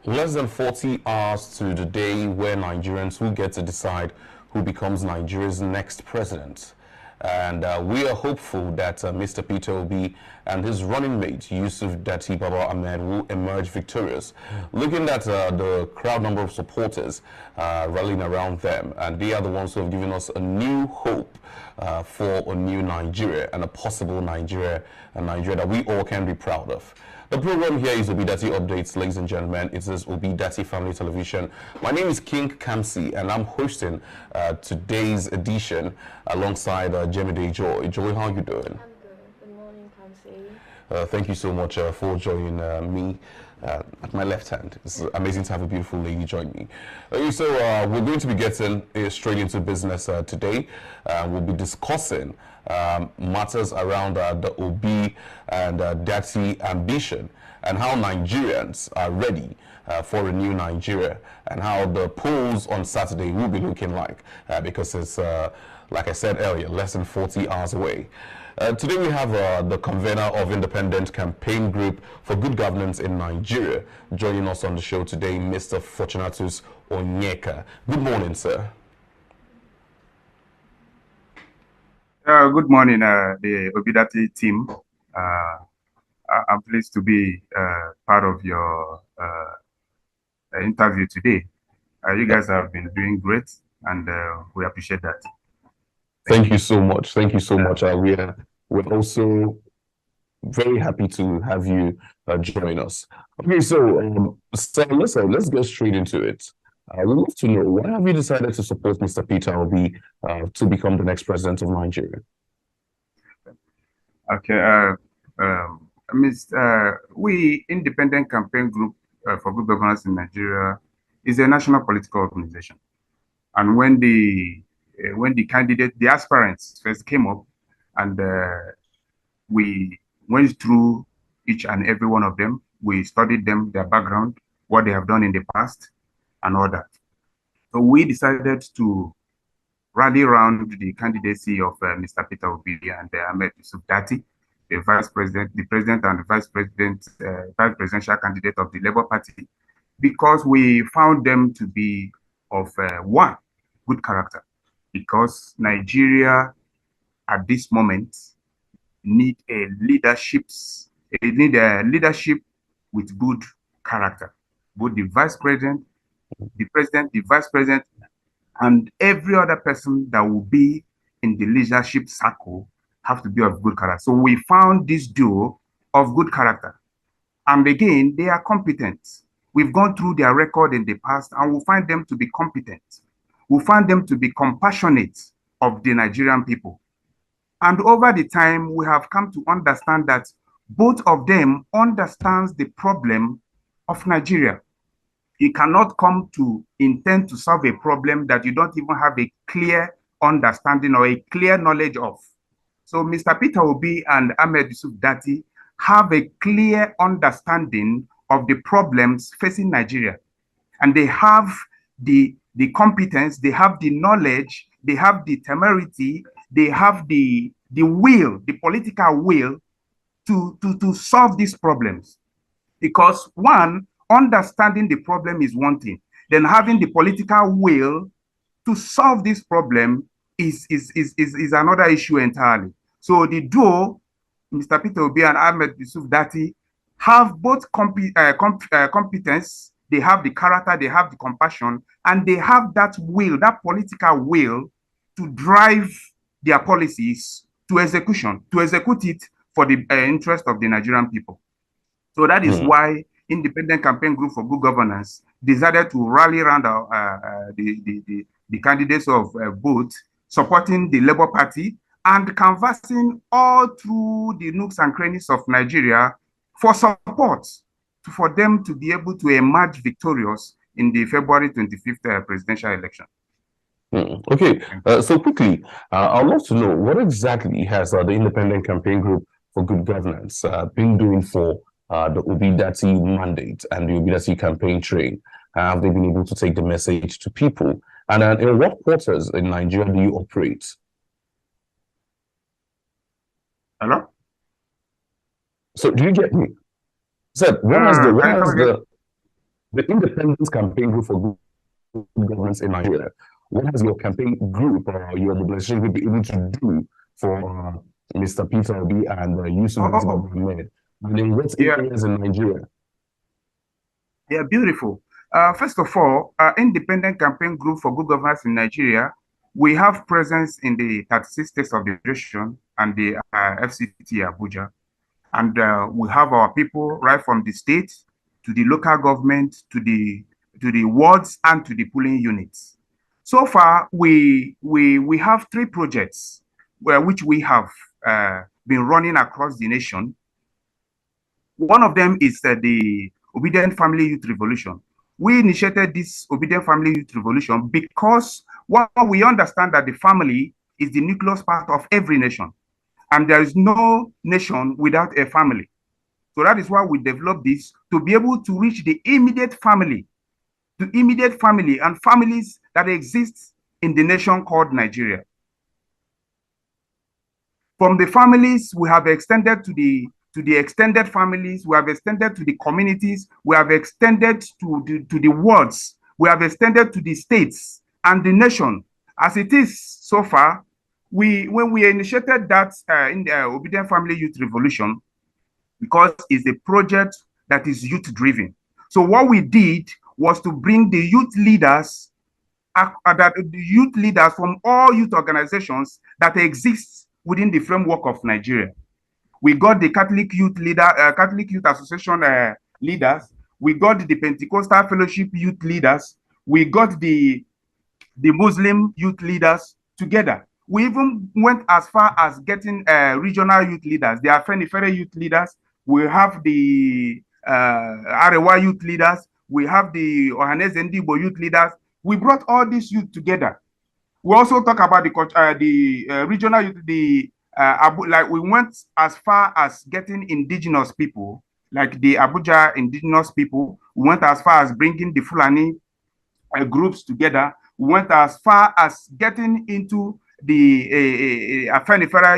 Less than 40 hours to the day where Nigerians will get to decide who becomes Nigeria's next president. And we are hopeful that Mr. Peter Obi and his running mate, Yusuf Datti Baba Ahmed, will emerge victorious. Looking at the crowd number of supporters rallying around them, and they are the ones who have given us a new hope for a new Nigeria and a possible Nigeria, a Nigeria that we all can be proud of. The program here is ObiDatti Updates, ladies and gentlemen. It is ObiDatti Family Television. My name is King Kamsi, and I'm hosting today's edition alongside Jemide Joy. Joy, how are you doing? I'm good. Good morning, Kamsi. Thank you so much for joining me at my left hand. It's amazing to have a beautiful lady join me. So we're going to be getting straight into business today. We'll be discussing matters around the Obi and Datti ambition and how Nigerians are ready for a new Nigeria and how the polls on Saturday will be looking like because it's, like I said earlier, less than 40 hours away. Today we have the convener of Independent Campaign Group for Good Governance in Nigeria joining us on the show today, Mr. Fortunatus Onyeka. Good morning, sir. Good morning, the ObiDatti team. I'm pleased to be part of your interview today. You guys have been doing great, and we appreciate that. Thank you so much. Thank you so much. We're also very happy to have you join us. Okay, so let's get straight into it. We'd love to know, why have you decided to support Mr. Peter Obi to become the next president of Nigeria? Okay, we Independent Campaign Group for Good Governance in Nigeria is a national political organization, and when the aspirants first came up, and we went through each and every one of them. We studied them, their background, what they have done in the past, and all that. So we decided to rally around the candidacy of Mr. Peter Obi and Ahmed Yusuf Datti, the president and the vice presidential candidate of the Labour Party, because we found them to be of one, good character. Because Nigeria at this moment need a leadership with good character. Both the vice president, the vice president, and every other person that will be in the leadership circle have to be of good character. So we found this duo of good character. And again, they are competent. We've gone through their record in the past, and we'll find them to be competent. We'll find them to be compassionate of the Nigerian people. And over the time, we have come to understand that both of them understands the problem of Nigeria. You cannot come to intend to solve a problem that you don't even have a clear understanding or a clear knowledge of. So Mr. Peter Obi and Ahmed Yusuf Datti have a clear understanding of the problems facing Nigeria. And they have the competence, they have the knowledge, they have the temerity, they have the will, the political will to solve these problems. Because one, understanding the problem is one thing. Then having the political will to solve this problem is another issue entirely. So the duo, Mr. Peter Obi and Ahmed Yusuf Datti, have both competence, they have the character, they have the compassion, and they have that will, that political will to drive their policies to execution, to execute it for the interest of the Nigerian people. So that is why Independent Campaign Group for Good Governance decided to rally around the candidates of both, supporting the Labour Party and canvassing all through the nooks and crannies of Nigeria for support for them to be able to emerge victorious in the February 25th presidential election. Okay, so quickly, I'd love to know, what exactly has the Independent Campaign Group for Good Governance been doing for the ObiDatti mandate and the ObiDatti campaign train? Have they been able to take the message to people? And in what quarters in Nigeria do you operate? Hello? So do you get me? Sir, what has the the Independence Campaign Group for Good Governance in Nigeria. What has your campaign group or your mobilization group been able to do for Mr. Peter Obi and Yusuf Ahmed? And in what areas in Nigeria? Yeah, beautiful. First of all, Independent Campaign Group for Good Governance in Nigeria, we have presence in the 36 states of the nation and the FCT Abuja. And we have our people right from the state to the local government to the wards and to the polling units. So far, we have 3 projects which we have been running across the nation. One of them is the Obedient Family Youth Revolution. We initiated this Obedient Family Youth Revolution because we understand that the family is the nucleus part of every nation. And there is no nation without a family. So that is why we developed this, to be able to reach the immediate family, and families that exist in the nation called Nigeria. From the families, we have extended to the extended families, we have extended to the communities, we have extended to the wards, we have extended to the states and the nation. As it is so far, when we initiated that in the Obedient Family Youth Revolution, because it's a project that is youth driven. So what we did was to bring the youth leaders, from all youth organizations that exist within the framework of Nigeria. We got the Catholic Youth Association leaders. We got the Pentecostal Fellowship youth leaders. We got the Muslim youth leaders together. We even went as far as getting regional youth leaders. They are Afenifere youth leaders. We have the Arewa youth leaders. We have the Ohaneze Ndigbo youth leaders. We brought all these youth together. We also talk about the regional youth, like we went as far as getting indigenous people, like the Abuja indigenous people. We went as far as bringing the Fulani groups together. We went as far as getting into the Afenifere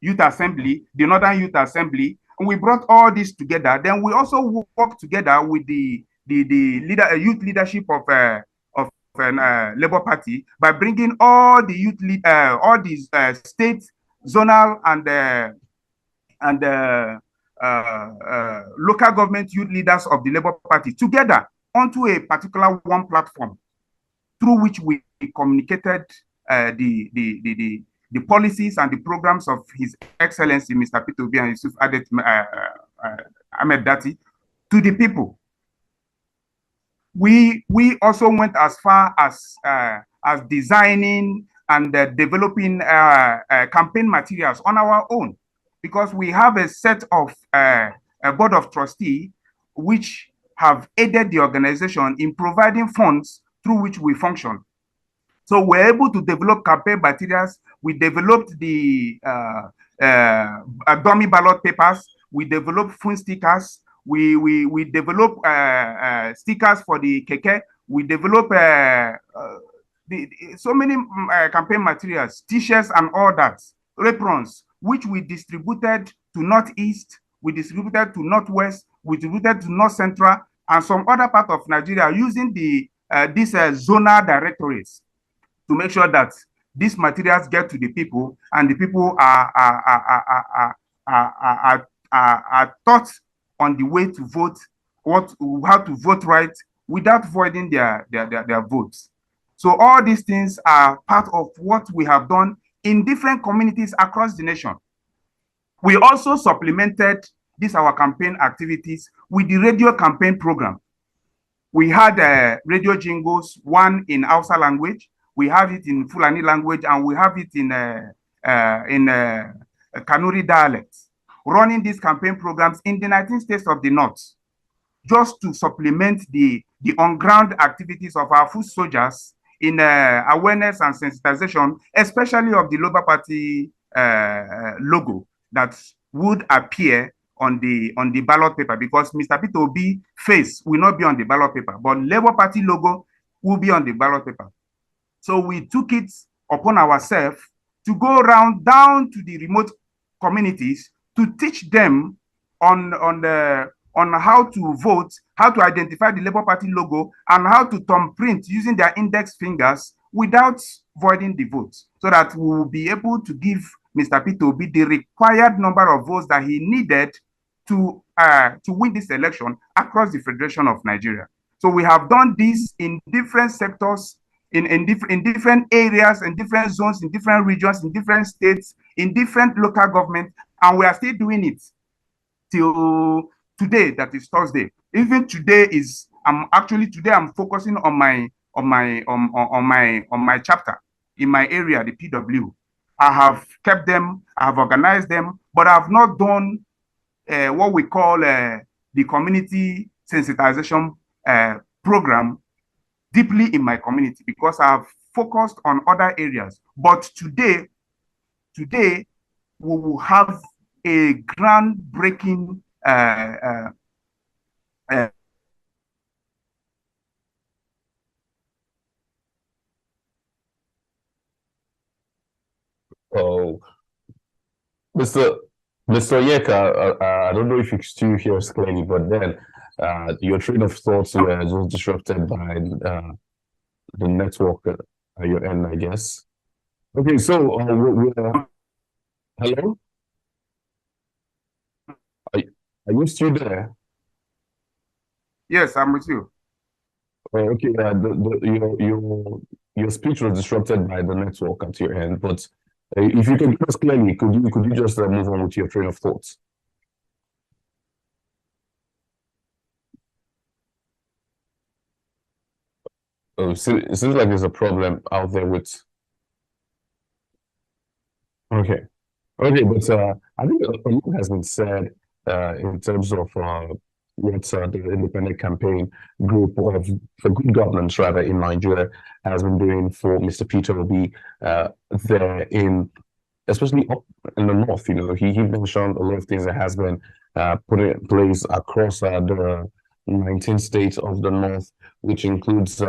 Youth Assembly, the Northern Youth Assembly, and we brought all this together. Then we also worked together with the youth leadership of Labour Party by bringing all the all these state, zonal, and local government youth leaders of the Labour Party together onto a particular one platform, through which we communicated the policies and the programs of His Excellency Mr. Peter Obi and Yusuf Ahmed Datti to the people. We also went as far as designing and developing campaign materials on our own, because we have a set of a board of trustees which have aided the organization in providing funds through which we function. So we're able to develop campaign materials. We developed the dummy ballot papers. We developed phone stickers. We develop stickers for the keke. We develop so many campaign materials, t-shirts and all that, aprons, which we distributed to Northeast, we distributed to Northwest, we distributed to North Central, and some other part of Nigeria, using the these zonal directorates to make sure that these materials get to the people, and the people are taught on the way to vote, how to vote right without voiding their votes. So all these things are part of what we have done in different communities across the nation. We also supplemented our campaign activities with the radio campaign program. We had radio jingles, one in Hausa language, we have it in Fulani language, and we have it in Kanuri dialect, running these campaign programs in the 19 states of the North, just to supplement the on-ground activities of our foot soldiers in awareness and sensitization, especially of the Labour Party logo that would appear on the ballot paper, because Mr. Peter Obi's face will not be on the ballot paper, but Labour Party logo will be on the ballot paper. So we took it upon ourselves to go around down to the remote communities to teach them on on how to vote, how to identify the Labour Party logo, and how to thumbprint using their index fingers without voiding the vote, so that we will be able to give Mr. Peter Obi the required number of votes that he needed to win this election across the Federation of Nigeria. So we have done this in different sectors, in different areas, in different zones, in different regions, in different states, in different local governments, and we are still doing it till today, that is Thursday. Even today I'm focusing on my chapter in my area, the PW. I have kept them, I have organized them, but I have not done what we call the community sensitization program deeply in my community, because I have focused on other areas. But today we will have a groundbreaking Oh, Mr. Onyeka, I don't know if you still hear us clearly, but then your train of thoughts were just disrupted by the network at your end, I guess. Okay, so hello? Are you still there? Yes, I'm with you. Okay, your speech was disrupted by the network at your end, but if you can hear us clearly, could you just move on with your train of thoughts? Oh, so it seems like there's a problem out there with. Okay, but I think a lot has been said in terms of what the independent campaign group of for good governance rather in Nigeria has been doing for Mr. Peter Obi there in, especially up in the north. You know, he mentioned a lot of things that has been put in place across the 19 states of the north, which includes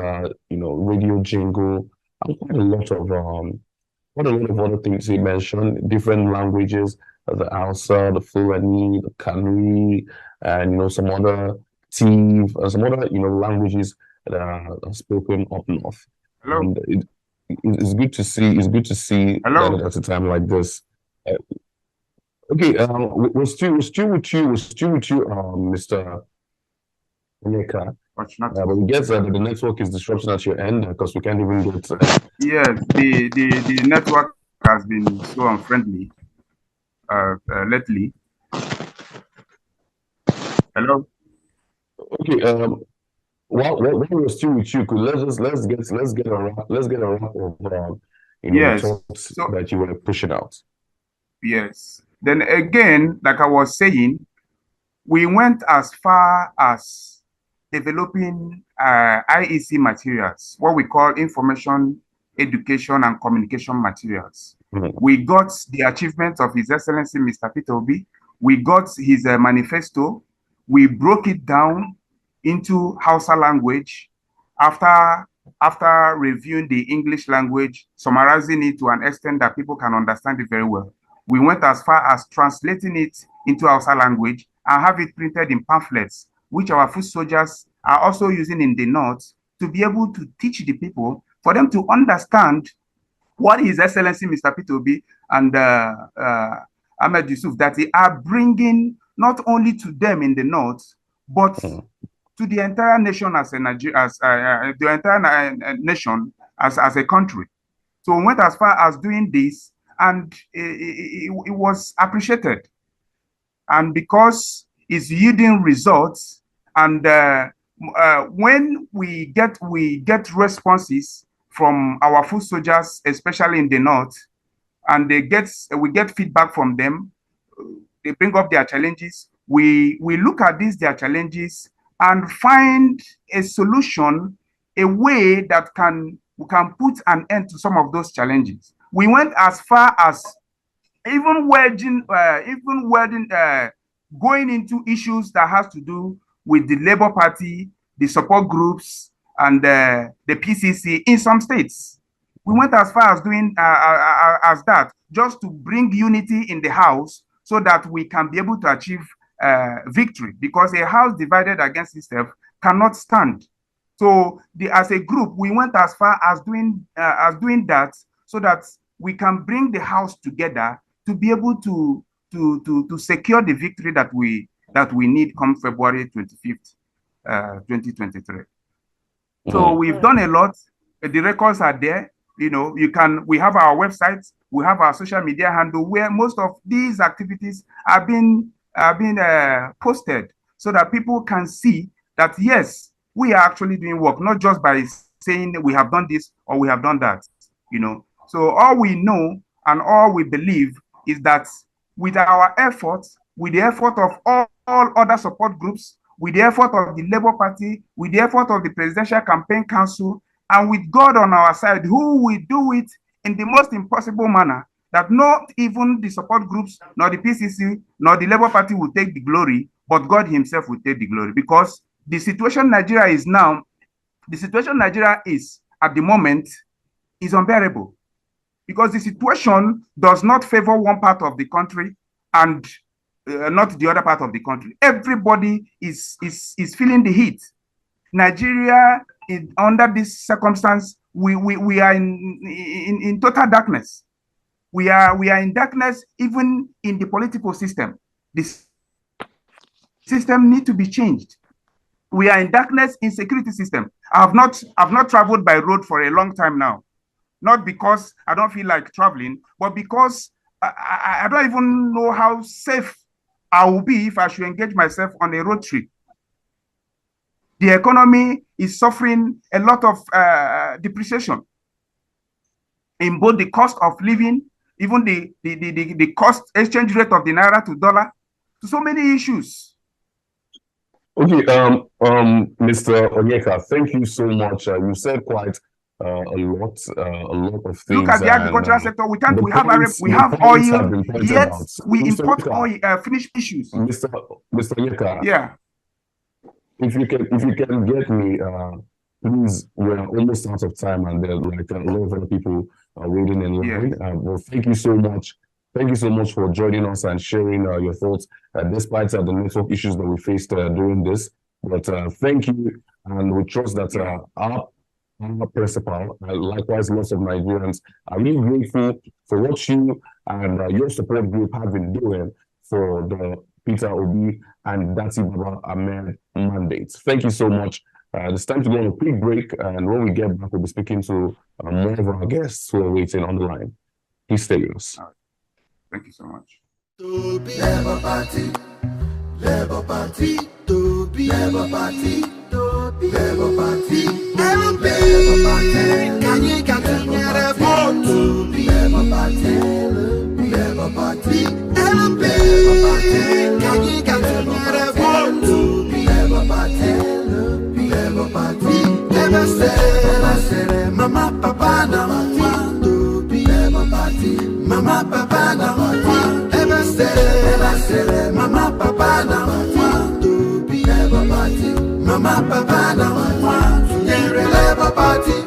radio jingle and quite a lot of other things he mentioned, different languages, the Hausa, the Fulani, the Kanuri, and some other Tiv, some other languages that are spoken up north. Hello. And it's good to see. It's good to see Hello. that at a time like this. Okay, we're still with you, Mr. Onyeka. But we get that the network is disruption at your end because we can't even get. Yes, the network has been so unfriendly lately. Hello. Okay. While we're still with you, let's get a wrap of Yes. thoughts that you were pushing out. Yes. Then again, like I was saying, we went as far as developing IEC materials, what we call information, education, and communication materials. Mm-hmm. We got the achievements of His Excellency Mr. Peter Obi. We got his manifesto. We broke it down into Hausa language after reviewing the English language, summarizing it to an extent that people can understand it very well. We went as far as translating it into Hausa language and have it printed in pamphlets, which our foot soldiers are also using in the north to be able to teach the people, for them to understand what His Excellency Mr. Peter Obi and Ahmed Yusuf that they are bringing not only to them in the north, but to the entire nation as a country. So we went as far as doing this, and it was appreciated. And because it's yielding results, and when we get responses from our foot soldiers, especially in the north, and we get feedback from them, they bring up their challenges. We look at their challenges, and find a solution, a way that we can put an end to some of those challenges. We went as far as even going into issues that has to do with the Labour Party, the support groups, and the PCC in some states. We went as far as doing as that, just to bring unity in the house, so that we can be able to achieve victory, because a house divided against itself cannot stand. So as a group, we went as far as doing that, so that we can bring the house together to be able to secure the victory that we need come February 25th, 2023. So we've done a lot. The records are there. You know, we have our website, we have our social media handle where most of these activities are being posted, so that people can see that yes, we are actually doing work, not just by saying we have done this or we have done that, you know. So all we know and all we believe is that with our efforts, with the effort of all other support groups, with the effort of the Labour Party, with the effort of the Presidential Campaign Council, and with God on our side, who will do it in the most impossible manner, that not even the support groups, nor the PCC, nor the Labour Party will take the glory, but God himself will take the glory. Because the situation Nigeria is at the moment is unbearable. Because the situation does not favor one part of the country and not the other part of the country. Everybody is feeling the heat. Nigeria, under this circumstance, we are in total darkness. We are in darkness even in the political system. This system needs to be changed. We are in darkness in security system. I've not traveled by road for a long time now. Not because I don't feel like traveling, but because I don't even know how safe I will be if I should engage myself on a road trip. The economy is suffering a lot of depreciation in both the cost of living, even the cost exchange rate of the naira to dollar, to so many issues. Okay, Mr. Onyeka, thank you so much. You said quite a lot of things. Look at the agricultural sector. We have oil, yet we import oil, finished issues. Mr. Onyeka. Yeah. If you can get me, please. We're almost out of time, and there's like a lot of other people waiting in line. Yeah. Well, thank you so much. Thank you so much for joining us and sharing your thoughts, despite the network issues that we faced during this. But thank you, and we trust that our principal, likewise lots of Nigerians, are really grateful for what you and your support group have been doing for the Peter Obi and Datti Baba Ahmed mandates. Thank you so much. It's time to go on a quick break, and when we get back, we'll be speaking to more of our guests who are waiting on the line. Please stay with us. Thank you so much. Labour Party, Labour Party, Labour Party, Labour Party, LP, can you get a vote? Labour Party, Labour Party, LP, can you get a vote? Labour Party, Labour Party, never say, Mama, Papa, no one to be Labour Party. Mama, Papa, no one ever say, Mama, Papa, no one to be Labour Party. Mama, Papa, no one to hear a Labour Party.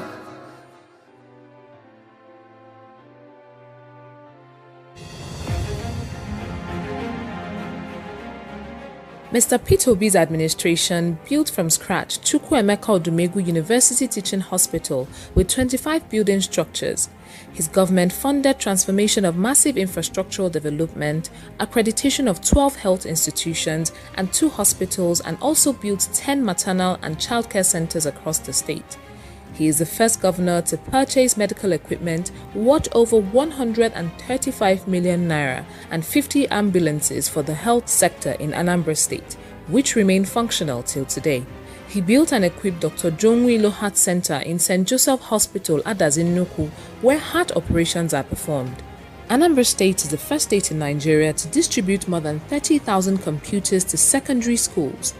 Mr. Peter Obi's administration built from scratch Chukwuemeka Odumegwu University Teaching Hospital with 25 building structures. His government funded transformation of massive infrastructural development, accreditation of 12 health institutions and 2 hospitals, and also built 10 maternal and childcare centers across the state. He is the first governor to purchase medical equipment worth over 135 million naira and 50 ambulances for the health sector in Anambra State, which remain functional till today. He built and equipped Dr. Jonwilo Heart Center in St. Joseph Hospital, Adazi-Nnukwu, where heart operations are performed. Anambra State is the first state in Nigeria to distribute more than 30,000 computers to secondary schools.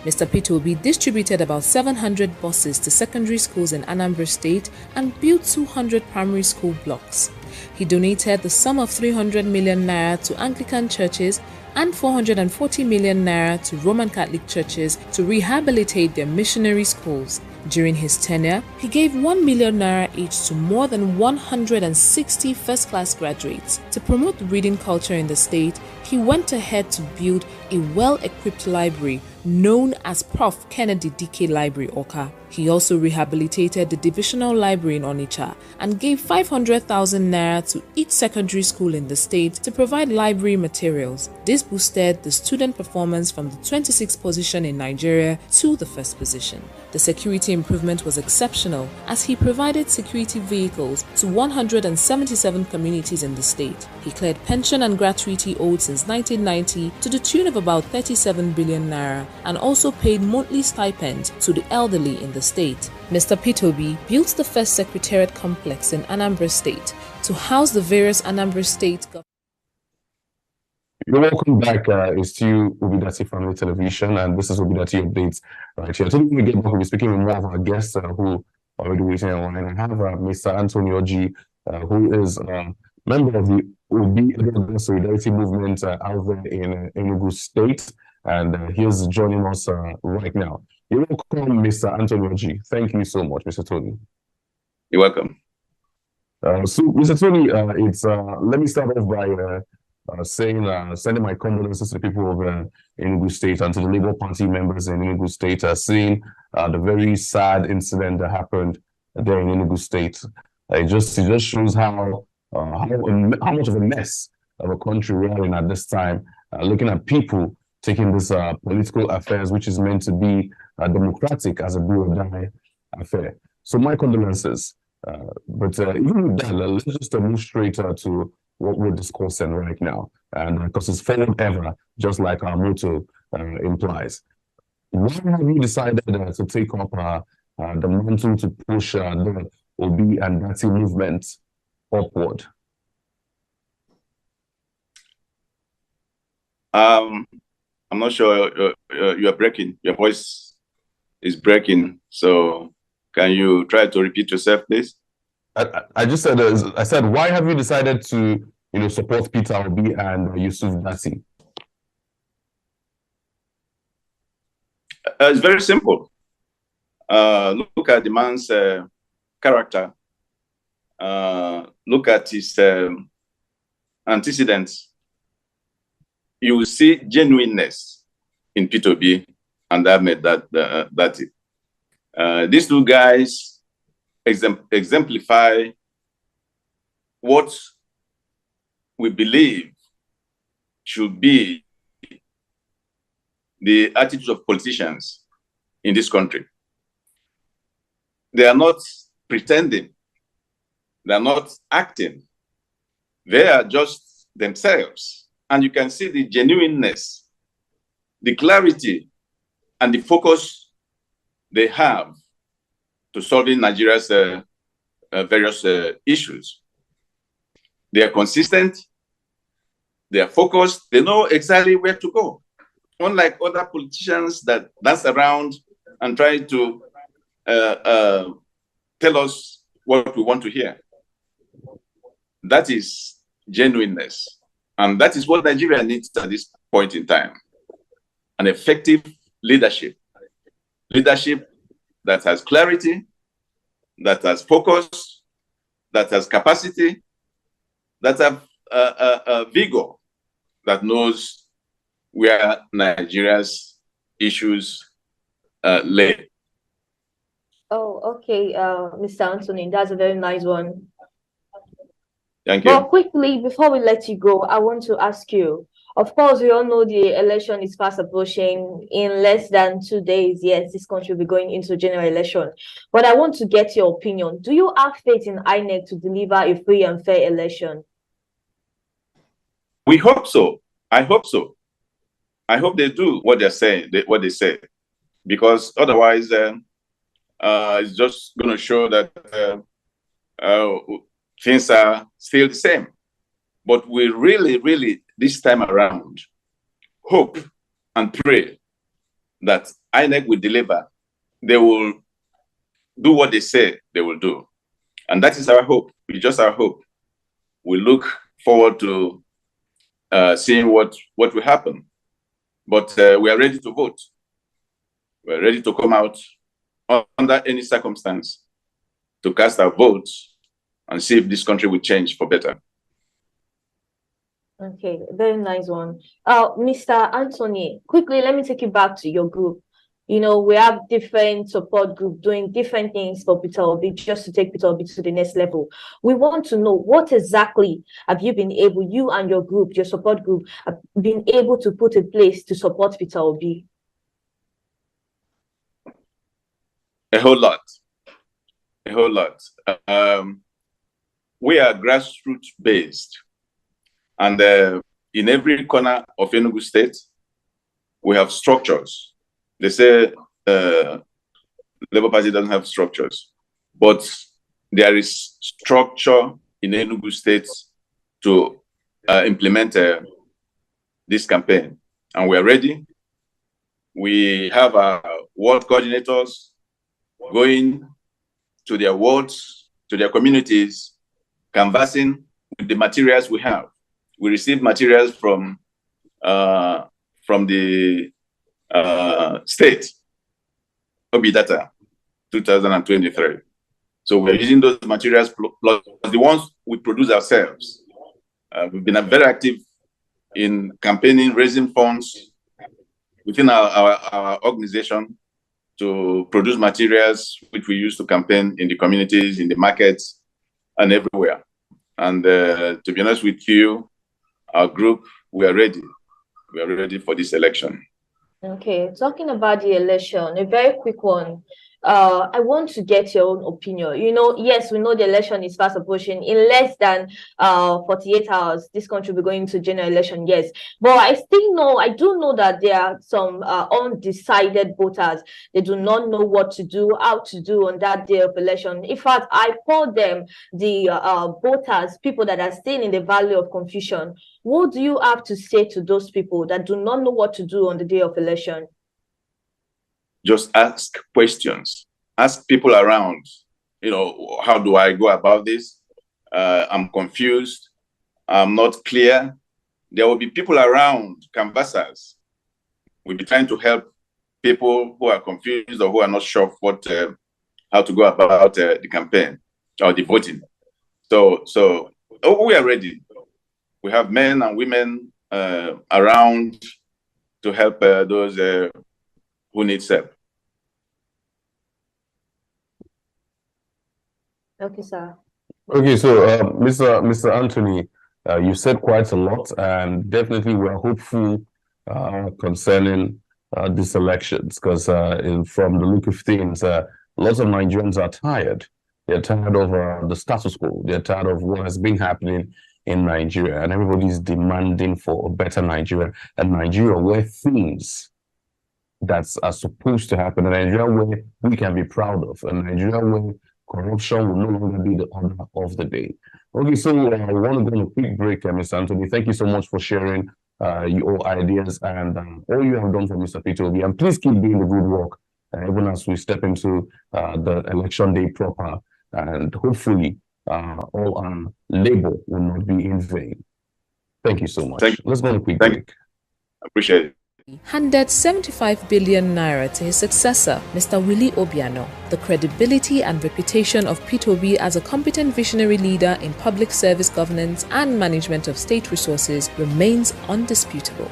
Mr. Peter Obi distributed about 700 buses to secondary schools in Anambra State and built 200 primary school blocks. He donated the sum of 300 million naira to Anglican churches and 440 million naira to Roman Catholic churches to rehabilitate their missionary schools. During his tenure, he gave 1 million naira each to more than 160 first-class graduates. To promote the reading culture in the state, he went ahead to build a well-equipped library known as Prof. Kennedy DK Library, Awka. He also rehabilitated the divisional library in Onitsha and gave 500,000 naira to each secondary school in the state to provide library materials. This boosted the student performance from the 26th position in Nigeria to the first position. The security improvement was exceptional as he provided security vehicles to 177 communities in the state. He cleared pension and gratuity owed since 1990 to the tune of about 37 billion naira and also paid monthly stipends to the elderly in the state. Mr. Peter Obi built the first secretariat complex in Anambra State to house the various Anambra State governments. You're welcome back. It's still ObiDatti Family Television, and this is ObiDatti Updates right here. Today, when we get back, we'll be speaking with more of our guests who are already waiting online. I have Mr. Anthony Oji, who is member of the ObiDatti Solidarity Movement out there in Enugu State, and he is joining us right now. You're welcome, Mr. Anthony Oji. Thank you so much, Mr. Tony. You're welcome. So, Mr. Tony, let me start off by sending my condolences to the people of Enugu State and to the Labour Party members in Enugu State, seeing the very sad incident that happened there in Enugu State. It just shows how much of a mess of a country we are in at this time. Looking at people taking this political affairs, which is meant to be democratic, as a do or die affair. So my condolences. But even with that, let's just move straight to what we're discussing right now, and because it's forward ever, just like our motto implies. Why have you decided to take up the mantle to push the ObiDatti movement upward? I'm not sure you are breaking. Your voice is breaking. So can you try to repeat yourself, please? I just said, why have you decided to, support Peter Obi and Yusuf Datti? It's very simple. Look at the man's character. Look at his antecedents. You will see genuineness in Peter Obi and Ahmed Datti. These two guys exemplify what we believe should be the attitude of politicians in this country. They are not pretending. They are not acting. They are just themselves. And you can see the genuineness, the clarity, and the focus they have to solving Nigeria's various issues. They are consistent, they are focused, they know exactly where to go. Unlike other politicians that dance around and try to tell us what we want to hear. That is genuineness. And that is what Nigeria needs at this point in time. An effective leadership. Leadership that has clarity, that has focus, that has capacity, that have vigor, that knows where Nigeria's issues lay. Oh, okay, Mr. Anthony, that's a very nice one. Thank you. But quickly, before we let you go, I want to ask you, of course, we all know the election is fast approaching. In less than 2 days, yes, this country will be going into general election. But I want to get your opinion. Do you have faith in INEC to deliver a free and fair election? We hope so. I hope so. I hope they do what they're saying, what they say, because otherwise, it's just going to show that things are still the same. But we really, this time around, hope and pray that INEC will deliver. They will do what they say they will do. And that is our hope. It's just our hope. We look forward to seeing what will happen. But we are ready to vote. We're ready to come out under any circumstance to cast our votes and see if this country will change for better. Okay, very nice one. Mr. Anthony, quickly, let me take you back to your group. You know, we have different support groups doing different things for Peter Obi, just to take Peter Obi to the next level. We want to know, what exactly have you been able, you and your group, your support group, have been able to put in place to support Peter Obi? A whole lot. A whole lot. We are grassroots based, and in every corner of Enugu State, we have structures. They say Labour Party doesn't have structures, but there is structure in Enugu State to implement this campaign, and we are ready. We have our ward coordinators going to their wards, to their communities, canvassing with the materials we have. We receive materials from the state, ObiDatti 2023. So we're using those materials plus the ones we produce ourselves. We've been very active in campaigning, raising funds within our organization to produce materials which we use to campaign in the communities, in the markets, and everywhere. And to be honest with you, our group, we are ready. We are ready for this election. Okay, talking about the election, a very quick one. I want to get your own opinion. You know, yes, we know the election is fast approaching. In less than 48 hours, this country will be going to general election, yes. But I do know that there are some undecided voters. They do not know what to do, how to do on that day of election. In fact, I call them the voters, people that are staying in the valley of confusion. What do you have to say to those people that do not know what to do on the day of election? Just ask questions. Ask people around, you know, how do I go about this? I'm confused. I'm not clear. There will be people around, canvassers. We'll be trying to help people who are confused or who are not sure what, how to go about the campaign or the voting. So we are ready. We have men and women around to help those who need help. Okay, sir. Okay, so Mr. Anthony, you said quite a lot, and definitely we are hopeful concerning these elections, because from the look of things, lots of Nigerians are tired. They're tired of the status quo. They're tired of what has been happening in Nigeria, and everybody's demanding for a better Nigeria, and Nigeria where things that are supposed to happen, a Nigeria where we can be proud of, a Nigeria where corruption will no longer be the order of the day. Okay, so we want to go on a quick break, Mr. Anthony. Thank you so much for sharing your ideas and all you have done for Mr. Peter Obi. And please keep doing the good work, even as we step into the election day proper. And hopefully, all our labor will not be in vain. Thank you so much. Let's go on a quick break. I appreciate it. Handed 75 billion naira to his successor, Mr. Willie Obiano. The credibility and reputation of Peter Obi as a competent visionary leader in public service governance and management of state resources remains undisputable.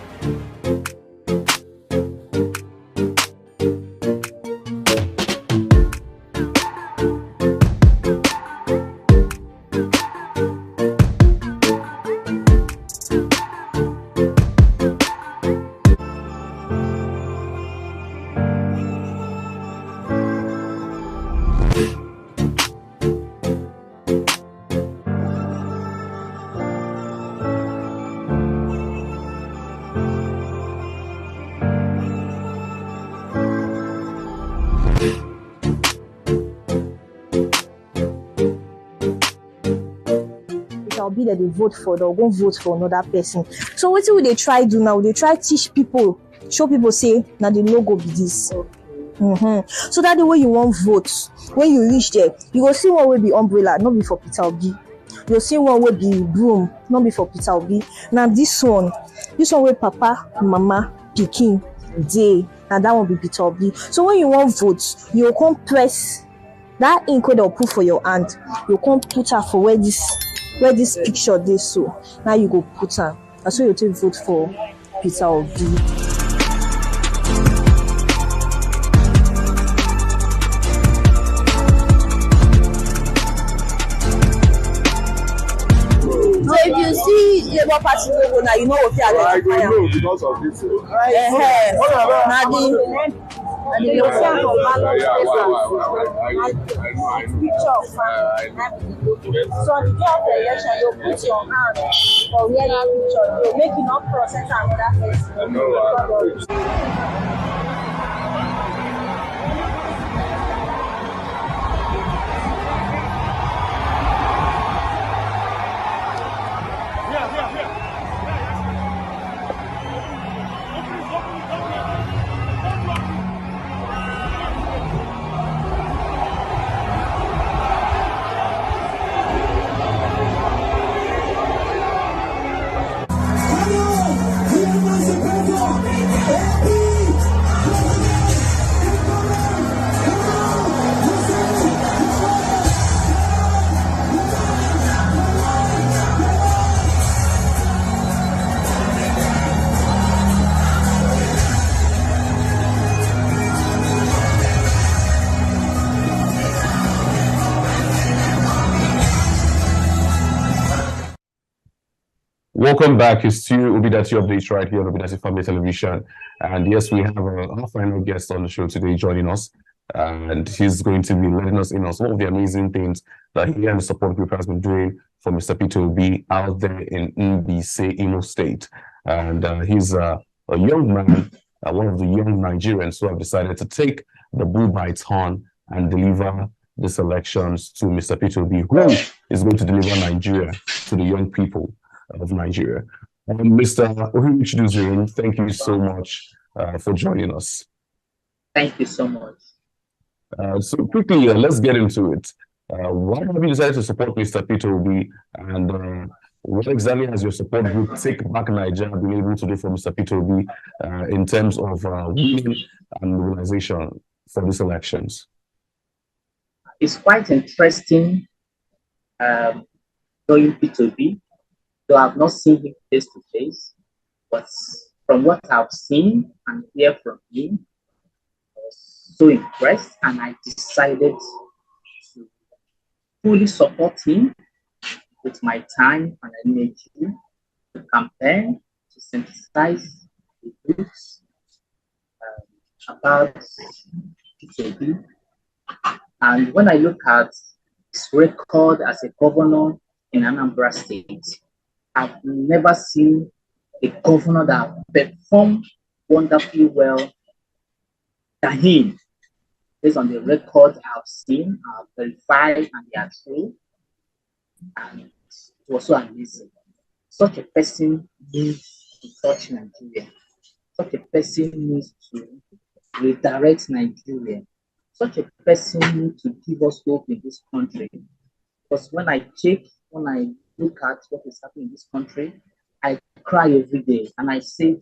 That they vote for, they'll go vote for another person. So what will they try do now? They try teach people, show people say now the logo be this. So that the way you want vote, when you reach there, you will see one will be umbrella, not be for Peter Obi. You'll see one will be broom, not be for Peter Obi. Now this one will Papa, Mama, Pikin, day. and that one be Peter Obi. So when you want vote, you come press that ink wey they'll put for your hand. You come put her for where this picture dey. So now you go put her. That's why you take vote for Peter Obi. So if you see Labour Party logo now, you know what you are I don't know because of this. And the logo for ballot Picture of so on the day of the election, you put your hand for where that picture, you make it not process another person. Welcome back. It's to ObiDatti Updates right here on ObiDatti Family Television. And yes, we have our final guest on the show today joining us. And he's going to be letting us in on some of the amazing things that he and the support group has been doing for Mr. Peter Obi out there in Ibeh, Imo State. And he's a young man, one of the young Nigerians who have decided to take the bull by its horn and deliver these elections to Mr. Peter Obi, who is going to deliver Nigeria to the young people of Nigeria. Mr. Ohiruchiduzirin, thank you so much for joining us. Thank you so much. So quickly, let's get into it. Why have you decided to support Mr. Peter Obi, and what exactly has your support group Take Back Nigeria been able to do for Mr. Peter Obi in terms of winning and mobilization for these elections? It's quite interesting knowing Peter Obi. So I've not seen him face to face, but from what I've seen and hear from him, I was so impressed, and I decided to fully support him with my time and energy to campaign, to synthesize the books about Peter Obi. And when I look at his record as a governor in Anambra State, I've never seen a governor that performed wonderfully well than him. Based on the record I've seen, I've verified, and they are true. And it was so amazing. Such a person needs to touch Nigeria. Such a person needs to redirect Nigeria. Such a person needs to give us hope in this country. Because when I look at what is happening in this country, I cry every day, and I say,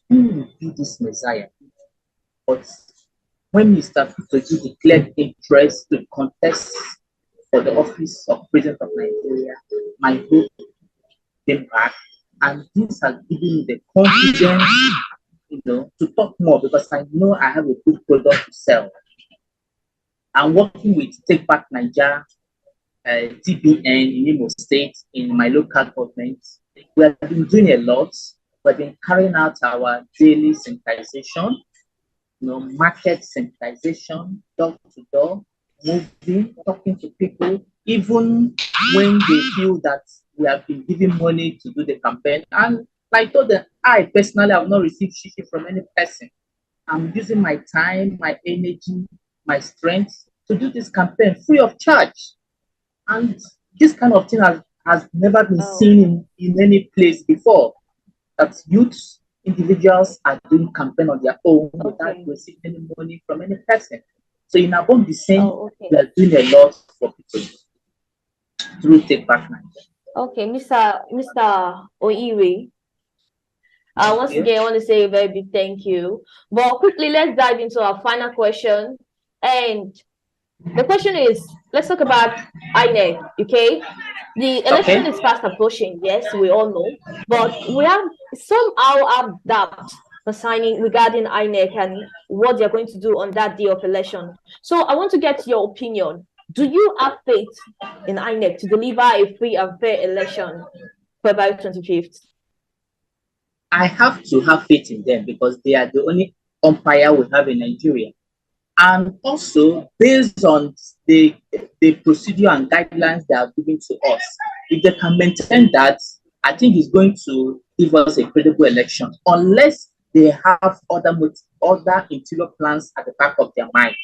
who will be this Messiah? But when Mr. Peter Obi declared interest to contest for the office of President of Nigeria, my hope came back, and this has given me the confidence, to talk more, because I know I have a good product to sell. I'm working with Take Back Nigeria, TBN in Imo State, in my local government. We have been doing a lot. We've been carrying out our daily sensitization, market sensitization, door to door, moving, talking to people, even when they feel that we have been giving money to do the campaign. And I told them, I personally have not received shishi from any person. I'm using my time, my energy, my strength to do this campaign free of charge. And this kind of thing has never been seen in any place before. That youths, individuals are doing campaign on their own without receiving any money from any person. So in Abon the same, we are doing a lot for people through Take Back Nigeria. Okay, Mr. Oiwe, Once again, I want to say a very big thank you. But quickly, let's dive into our final question. And the question is, let's talk about INEC, okay? The election is fast approaching, yes, we all know. But we have somehow doubt concerning regarding INEC and what they're going to do on that day of election. So I want to get your opinion. Do you have faith in INEC to deliver a free and fair election February 25th? I have to have faith in them because they are the only umpire we have in Nigeria. And also, based on the procedure and guidelines they are giving to us, if they can maintain that, I think it's going to give us a credible election, unless they have other interior plans at the back of their mind.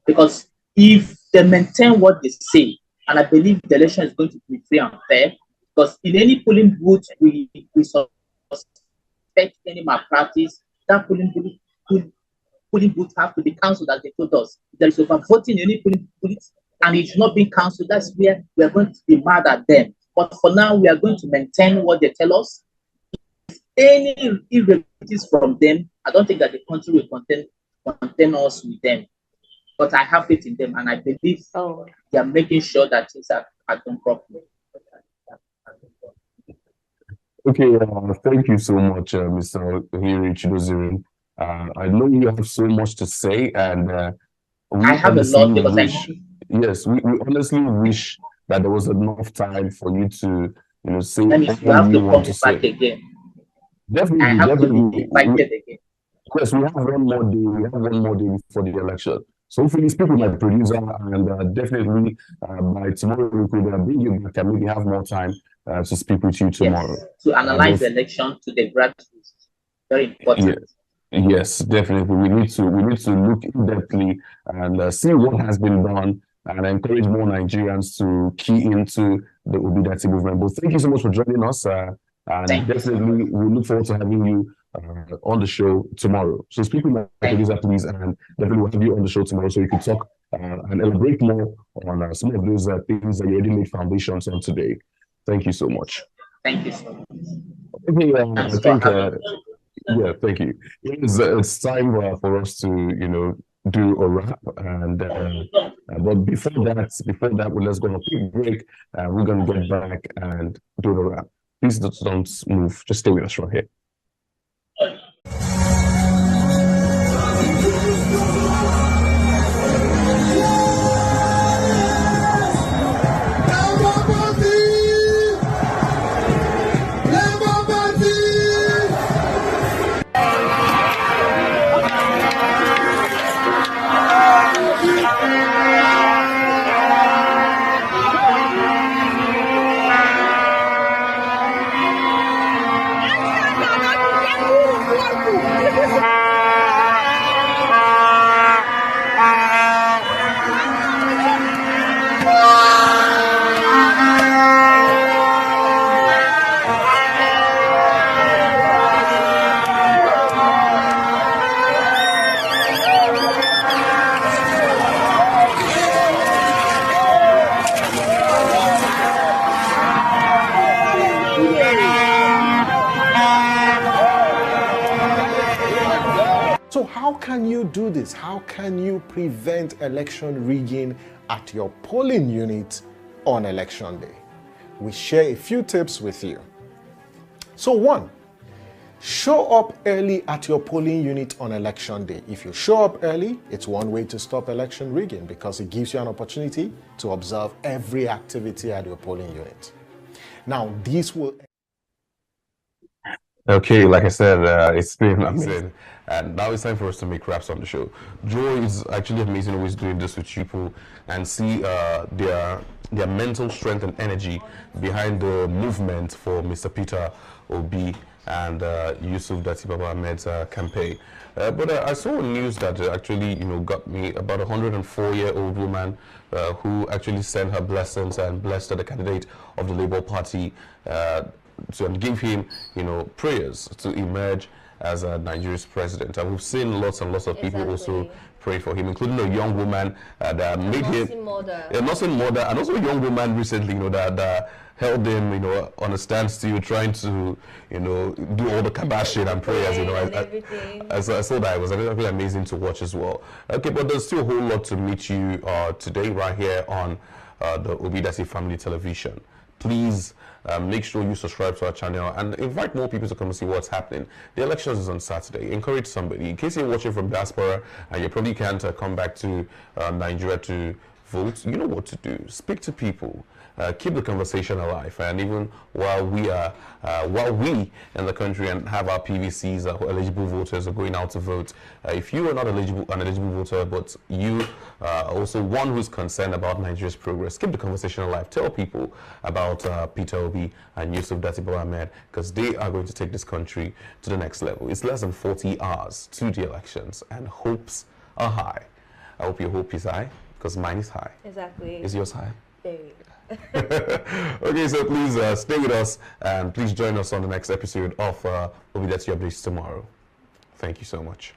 Because if they maintain what they say, and I believe the election is going to be free and fair, because in any polling booth we suspect any malpractice, that polling booth have to be cancelled, as they told us. If there is overvoting in any polling booth and it's not being cancelled, that's where we are going to be mad at them. But for now, we are going to maintain what they tell us. If any irregularities from them, I don't think that the country will contain us with them. But I have faith in them, and I believe they are making sure that things are done properly. Okay, thank you so much, Mr. Ohiri Chidozirin. I know you have so much to say, and I have a lot because yes, we honestly wish that there was enough time for you to, say what you want to say. Again. Definitely, I have to be invited again. Yes, we have one more day. We have one more day before the election. So hopefully, speak with my producer, and definitely by tomorrow we could bring you back and maybe have more time to speak with you tomorrow. Yes, to analyze the election to the grassroots. Very important. Yes, definitely. We need to look in depthly and see what has been done, and encourage more Nigerians to key into the ObiDatti movement. But thank you so much for joining us, and definitely we look forward to having you on the show tomorrow. So speak with my producer, please, and definitely we'll have you on the show tomorrow so you can talk and elaborate more on some of those things that you already laid foundations on today. Thank you so much. Thank you so much. Okay, I think, yeah, thank you. It's time for us to, do a wrap, and but before that, well, let's go on a quick break. We're gonna get back and do the wrap. Please don't move. Just stay with us right here. So how can you do this? How can you prevent election rigging at your polling unit on election day? We share a few tips with you. So 1, show up early at your polling unit on election day. If you show up early, it's one way to stop election rigging because it gives you an opportunity to observe every activity at your polling unit. Now, this will... Okay, like I said, it's been amazing, and now it's time for us to make wraps on the show. Joy is actually amazing always doing this with people and see their mental strength and energy behind the movement for Mr. Peter Obi and Yusuf Datti Baba Ahmed's campaign. But I saw news that actually, got me about a 104-year-old woman who actually sent her blessings and blessed the candidate of the Labour Party to give him, prayers to emerge as Nigeria's president. And we've seen lots and lots of people also pray for him, including a young woman that made him a nursing mother, and also a young woman recently, that held him, on a standstill, trying to, do all the kabashing and prayers, I saw that. It was really amazing to watch as well. Okay, but there's still a whole lot to meet you today right here on the ObiDatti Family Television. Please make sure you subscribe to our channel and invite more people to come and see what's happening. The elections is on Saturday. Encourage somebody. In case you're watching from diaspora and you probably can't come back to Nigeria to vote, you know what to do. Speak to people. Keep the conversation alive, and even while we in the country and have our PVCs, our eligible voters are going out to vote. If you are not an eligible voter, but you are also one who's concerned about Nigeria's progress, keep the conversation alive. Tell people about Peter Obi and Yusuf Datibo Ahmed, because they are going to take this country to the next level. It's less than 40 hours to the elections, and hopes are high. I hope your hope is high, because mine is high. Exactly. Is yours high? Very. Okay, so please stay with us, and please join us on the next episode of ObiDatti Updates tomorrow. Thank you so much.